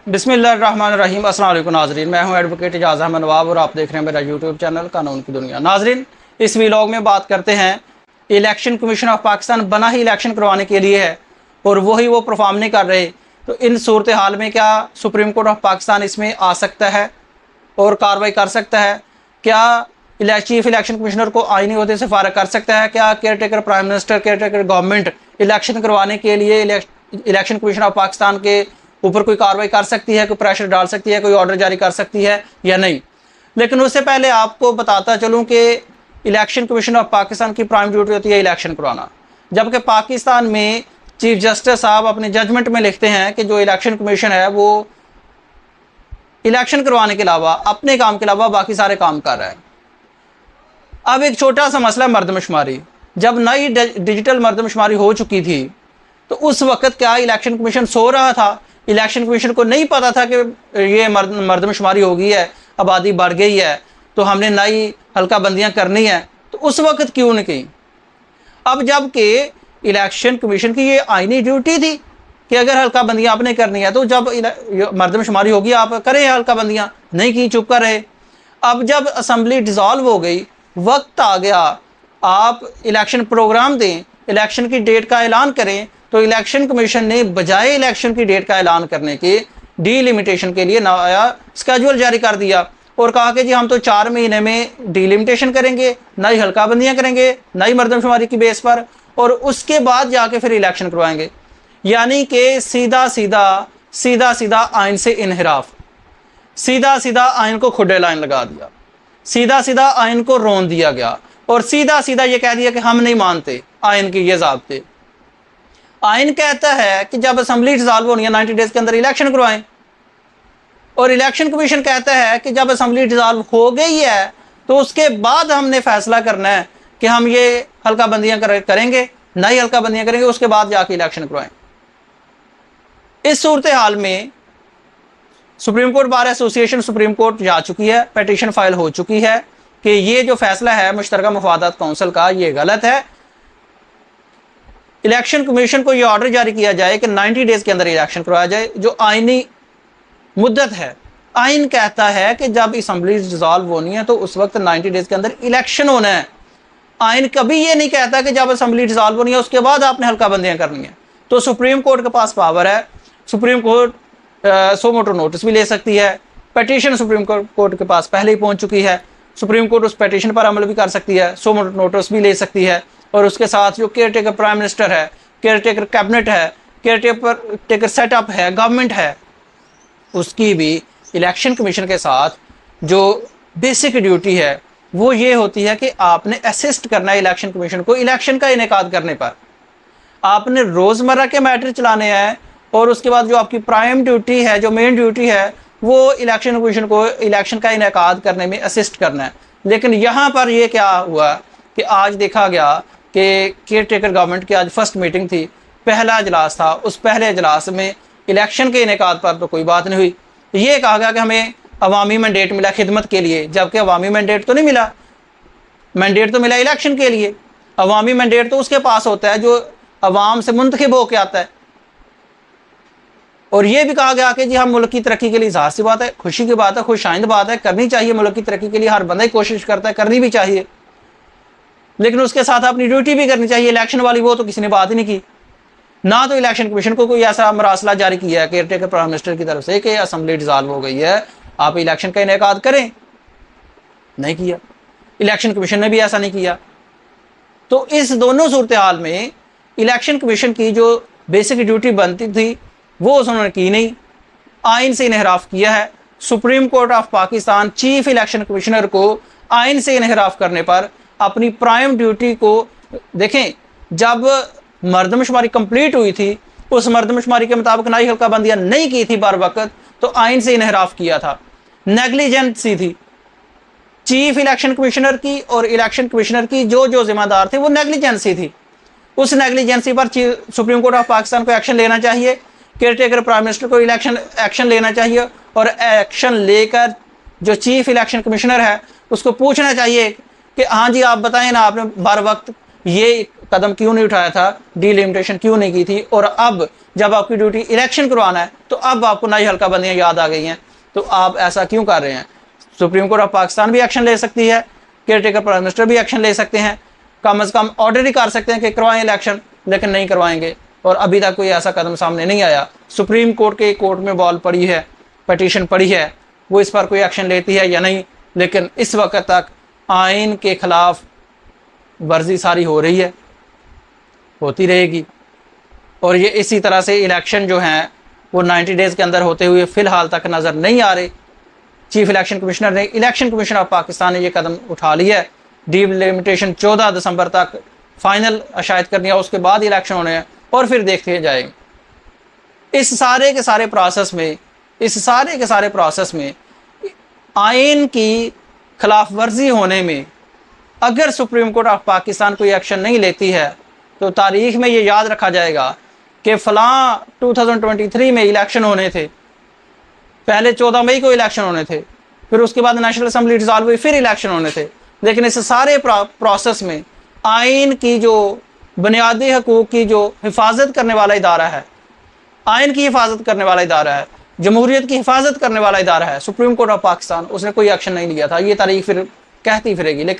बिस्मिल्लाहिर्रहमानिर्रहीम। अस्सलाम वालेकुम नाज़रीन, मैं हूं एडवोकेट एजाज़ अहमद नवाब और आप देख रहे हैं मेरा यूट्यूब चैनल कानून की दुनिया। नाज़रीन, इस व्लॉग में बात करते हैं इलेक्शन कमीशन ऑफ पाकिस्तान बना ही इलेक्शन करवाने के लिए है और वही वो परफॉर्म नहीं कर रहे, तो इन सूरत हाल में क्या सुप्रीम कोर्ट ऑफ पाकिस्तान इसमें आ सकता है और कार्रवाई कर सकता है? क्या चीफ इलेक्शन कमिश्नर को आईनी ओहदे से फारग कर सकता है? क्या care taker prime minister, care taker government election करवाने के लिए इलेक्शन कमीशन ऑफ पाकिस्तान के ऊपर कोई कार्रवाई कर सकती है, कोई प्रेशर डाल सकती है, कोई ऑर्डर जारी कर सकती है या नहीं? लेकिन उससे पहले आपको बताता चलूं कि इलेक्शन कमीशन ऑफ पाकिस्तान की प्राइम ड्यूटी होती है इलेक्शन करवाना, जबकि पाकिस्तान में चीफ जस्टिस साहब अपने जजमेंट में लिखते हैं कि जो इलेक्शन कमीशन है वो इलेक्शन करवाने के अलावा, अपने काम के अलावा बाकी सारे काम कर रहा है। अब एक छोटा सा मसला मर्दमशुमारी, जब नई डिजिटल मर्दमशुमारी हो चुकी थी तो उस वक्त क्या इलेक्शन कमीशन सो रहा था? इलेक्शन कमीशन को नहीं पता था कि ये मर्दमशुमारी हो गई है, आबादी बढ़ गई है, तो हमने नई हल्का बंदियाँ करनी है, तो उस वक्त क्यों नहीं की? अब जबकि इलेक्शन कमीशन की ये आईनी ड्यूटी थी कि अगर हल्का बंदियाँ आपने करनी है तो जब मर्दमशुमारी होगी आप करें हल्का बंदियाँ, नहीं की, चुप कर रहे। अब जब असम्बली डिज़ोल्व हो गई, वक्त आ गया आप इलेक्शन प्रोग्राम दें, इलेक्शन की डेट का ऐलान करें, तो इलेक्शन कमीशन ने बजाय इलेक्शन की डेट का ऐलान करने के डीलिमिटेशन के लिए नया स्केड्यूल जारी कर दिया और कहा कि जी हम तो 4 महीने में डीलिमिटेशन करेंगे, नई हल्का बंदियाँ करेंगे, नई मर्दमशुमारी की बेस पर, और उसके बाद जाके फिर इलेक्शन करवाएंगे। यानी कि सीधा सीधा आइन से इनहिराफ, सीधा सीधा आइन को खुडे लाइन लगा दिया, सीधा सीधा आइन को रोन दिया गया और सीधा सीधा ये कह दिया कि हम नहीं मानते आइन की ये ज़ाब्ते। आइन कहता है कि जब असम्बली डिसॉल्व होनी है 90 डेज के अंदर इलेक्शन करवाएं, और इलेक्शन कमीशन कहता है कि जब असम्बली डिसॉल्व हो गई है तो उसके बाद हमने फैसला करना है कि हम ये हल्का बंदियां करेंगे, नई हल्का बंदियां करेंगे, उसके बाद जाके इलेक्शन करवाएं। इस सूरत हाल में supreme court bar association supreme court जा चुकी है, पिटीशन फाइल हो चुकी है कि ये जो फैसला है मुश्तरका मुफादात कौंसिल का, ये गलत है। इलेक्शन कमीशन को यह ऑर्डर जारी किया जाए कि 90 डेज के अंदर इलेक्शन करवाया जाए, जो आईनी मुद्दत है। आइन कहता है कि जब असम्बली डिसॉल्व होनी है तो उस वक्त 90 डेज के अंदर इलेक्शन होना है। आइन कभी ये नहीं कहता कि जब असम्बली डिसॉल्व होनी है उसके बाद आपने हल्का बंदियां करनी है। तो सुप्रीम कोर्ट के पास पावर है, सुप्रीम कोर्ट सो मोटो नोटिस भी ले सकती है, पिटीशन सुप्रीम कोर्ट के पास पहले ही पहुंच चुकी है, सुप्रीम कोर्ट उस पिटीशन पर अमल भी कर सकती है, सो मोटो नोटिस भी ले सकती है, और उसके साथ जो केयर टेकर प्राइम मिनिस्टर है, केयर टेकर कैबिनेट है, केयर टेकर सेटअप है, गवर्नमेंट है, उसकी भी इलेक्शन कमीशन के साथ जो बेसिक ड्यूटी है वो ये होती है कि आपने असिस्ट करना है इलेक्शन कमीशन को इलेक्शन का इनेकाद करने पर। आपने रोज़मर्रा के मैटर चलाने हैं और उसके बाद जो आपकी प्राइम ड्यूटी है, जो मेन ड्यूटी है, वो इलेक्शन कमीशन को इलेक्शन का इनेकाद करने में असिस्ट करना है। लेकिन यहाँ पर ये क्या हुआ कि आज देखा गया कि केयर टेकर गवर्नमेंट की आज फर्स्ट मीटिंग थी, पहला इजलास था, उस पहले इजलास में इलेक्शन के इनेकाद पर तो कोई बात नहीं हुई। ये कहा गया कि हमें अवामी मैंडेट मिला खिदमत के लिए, जबकि अवामी मैंडेट तो नहीं मिला, मैंडेट तो मिला इलेक्शन के लिए। अवामी मैंडेट तो उसके पास होता है जो अवाम से मुंतखब होकर आता है। और ये भी कहा गया कि जी हम मुल्क की तरक्की के लिए, ज़ाहिर सी बात है, खुशी की बात है, खुश आइंद बात है, करनी चाहिए मुल्क की तरक्की के लिए, हर बंदा ही कोशिश करता है, करनी भी चाहिए, लेकिन उसके साथ अपनी ड्यूटी भी करनी चाहिए। इलेक्शन वाली वो तो किसी ने बात ही नहीं की। ना तो इलेक्शन कमीशन को कोई ऐसा मरासला जारी किया है केयर टेकर प्राइम मिनिस्टर की तरफ से कि असम्बली डिसॉल्व हो गई है, आप इलेक्शन का इनेकाद करें, नहीं किया। इलेक्शन कमीशन ने भी ऐसा नहीं किया। तो इस दोनों सूरत हाल में इलेक्शन कमीशन की जो बेसिक ड्यूटी बनती थी वो उन्होंने की नहीं, आइन से इनहराफ किया है। Supreme court of Pakistan chief election commissioner को आइन से इनहराफ करने पर अपनी प्राइम ड्यूटी को देखें, जब मर्दमशुमारी कंप्लीट हुई थी उस मर्दमशुमारी के मुताबिक नई हल्का बंदियां नहीं की थी बर वक्त, तो आइन से इनहराफ किया था, नेग्लिजेंसी थी चीफ इलेक्शन कमिश्नर की और इलेक्शन कमिश्नर की जो जिम्मेदार थे वो नेग्लिजेंसी थी। उस नेग्लिजेंसी पर सुप्रीम कोर्ट ऑफ पाकिस्तान को एक्शन लेना चाहिए, केयर टेकर प्राइम मिनिस्टर को एक्शन लेना चाहिए और एक्शन लेकर जो चीफ इलेक्शन कमिश्नर है उसको पूछना चाहिए कि हाँ जी आप बताएं ना, आपने बर वक्त ये कदम क्यों नहीं उठाया था, डीलिमिटेशन क्यों नहीं की थी, और अब जब आपकी ड्यूटी इलेक्शन करवाना है तो अब आपको नई हल्का बंदियाँ याद आ गई हैं, तो आप ऐसा क्यों कर रहे हैं? सुप्रीम कोर्ट ऑफ पाकिस्तान भी एक्शन ले सकती है, केयर टेकर प्राइम मिनिस्टर भी एक्शन ले सकते हैं, कम अज़ कम ऑर्डर ही कर सकते हैं कि करवाएं इलेक्शन, लेकिन नहीं करवाएंगे। और अभी तक कोई ऐसा कदम सामने नहीं आया। सुप्रीम कोर्ट के कोर्ट में बॉल पड़ी है, पटिशन पड़ी है, वो इस पर कोई एक्शन लेती है या नहीं, लेकिन इस वक्त तक आइन के ख़िलाफ़ वर्जी सारी हो रही है, होती रहेगी। और ये इसी तरह से इलेक्शन जो हैं वो 90 डेज़ के अंदर होते हुए फ़िलहाल तक नज़र नहीं आ रहे। चीफ इलेक्शन कमिश्नर ने, इलेक्शन कमीशन ऑफ पाकिस्तान ने ये कदम उठा लिया है। डिलिमिटेशन 14 दिसंबर तक फाइनल शायद करनी है, उसके बाद इलेक्शन होने हैं और फिर देखते जाएंगे। इस सारे के सारे प्रोसेस में आइन की खिलाफ वर्जी होने में अगर सुप्रीम कोर्ट ऑफ पाकिस्तान कोई एक्शन नहीं लेती है तो तारीख में ये याद रखा जाएगा कि फ़लाँ 2023 में इलेक्शन होने थे, पहले 14 मई को इलेक्शन होने थे, फिर उसके बाद नेशनल असेंबली डिसॉल्व हुई, फिर इलेक्शन होने थे। लेकिन इस सारे प्रोसेस में आइन की जो बुनियादी हकूक़ की जो हिफाजत करने वाला इदारा है, आइन की हिफाजत करने वाला इदारा है, जमहूरियत की हिफाजत करने वाला इदारा है सुप्रीम कोर्ट ऑफ पाकिस्तान, उसने कोई एक्शन नहीं लिया था। ये तारीख फिर कहती फिरेगी। लेकिन